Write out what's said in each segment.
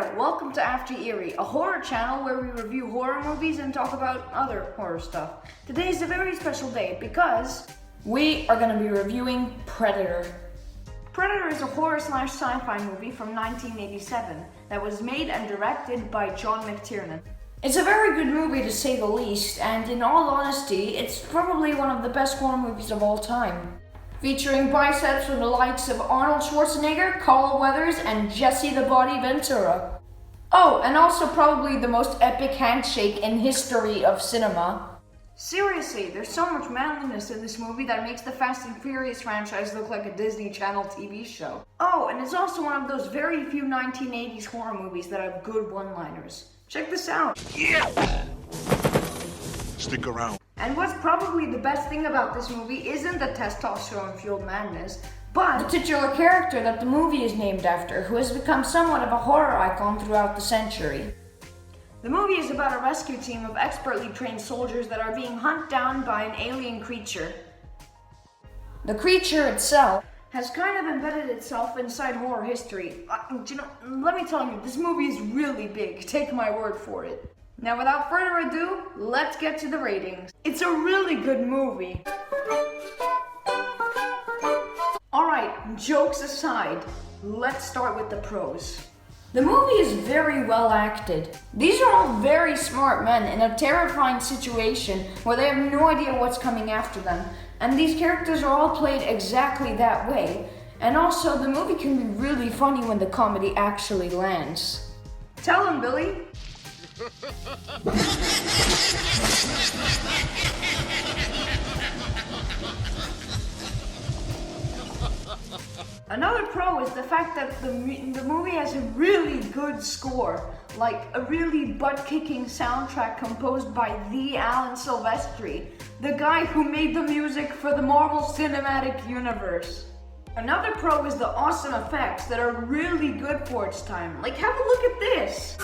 there, welcome to After Eerie, a horror channel where we review horror movies and talk about other horror stuff. Today is a very special day because we are going to be reviewing Predator. Predator is a horror/sci-fi movie from 1987 that was made and directed by John McTiernan. It's a very good movie to say the least, and in all honesty, it's probably one of the best horror movies of all time. Featuring biceps from the likes of Arnold Schwarzenegger, Carl Weathers, and Jesse the Body Ventura. Oh, and also probably the most epic handshake in history of cinema. Seriously, there's so much manliness in this movie that makes the Fast and Furious franchise look like a Disney Channel TV show. Oh, and it's also one of those very few 1980s horror movies that have good one-liners. Check this out. Yeah! Stick around. And what's probably the best thing about this movie isn't the testosterone-fueled madness, but the titular character that the movie is named after, who has become somewhat of a horror icon throughout the century. The movie is about a rescue team of expertly trained soldiers that are being hunted down by an alien creature. The creature itself has kind of embedded itself inside horror history. Let me tell you, this movie is really big, take my word for it. Now, without further ado, let's get to the ratings. It's a really good movie. Alright, jokes aside, let's start with the pros. The movie is very well acted. These are all very smart men in a terrifying situation where they have no idea what's coming after them. And these characters are all played exactly that way. And also, the movie can be really funny when the comedy actually lands. Tell him, Billy. Another pro is the fact that the movie has a really good score, like a really butt-kicking soundtrack composed by the Alan Silvestri, the guy who made the music for the Marvel Cinematic Universe. Another pro is the awesome effects that are really good for its time. Like, have a look at this!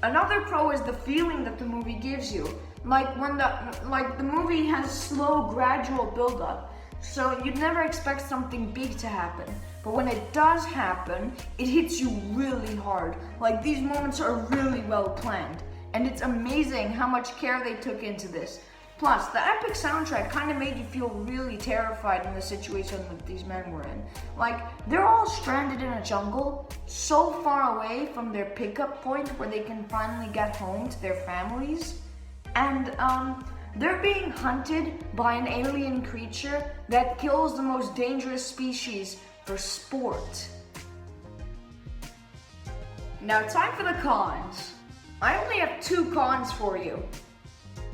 Another pro is the feeling that the movie gives you. Like the movie has slow, gradual build-up. So you'd never expect something big to happen. But when it does happen, it hits you really hard. Like, these moments are really well planned. And it's amazing how much care they took into this. Plus, the epic soundtrack kind of made you feel really terrified in the situation that these men were in. Like, they're all stranded in a jungle, so far away from their pickup point where they can finally get home to their families. And, they're being hunted by an alien creature that kills the most dangerous species for sport. Now, time for the cons. I only have 2 cons for you,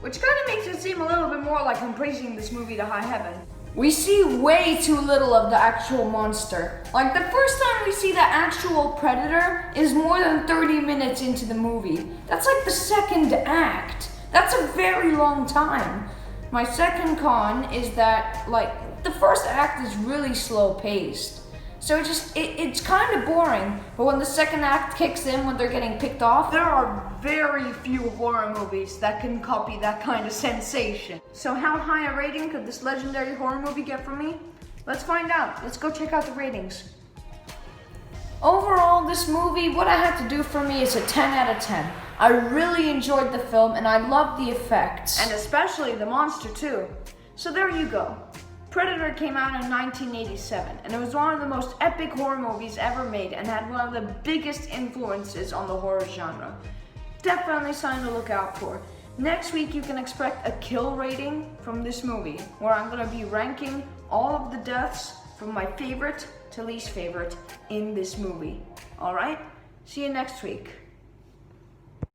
which kind of makes it seem a little bit more like I'm praising this movie to high heaven. We see way too little of the actual monster. Like, the first time we see the actual Predator is more than 30 minutes into the movie. That's like the second act. That's a very long time. My second con is that, like, the first act is really slow paced. So it's kind of boring, but when the second act kicks in, when they're getting picked off, there are very few horror movies that can copy that kind of sensation. So how high a rating could this legendary horror movie get from me? Let's find out. Let's go check out the ratings. Overall, this movie, what I had to do for me is a 10 out of 10. I really enjoyed the film and I loved the effects. And especially the monster too. So there you go. Predator came out in 1987, and it was one of the most epic horror movies ever made and had one of the biggest influences on the horror genre. Definitely something to look out for. Next week you can expect a kill rating from this movie, where I'm going to be ranking all of the deaths from my favorite to least favorite in this movie. Alright? See you next week.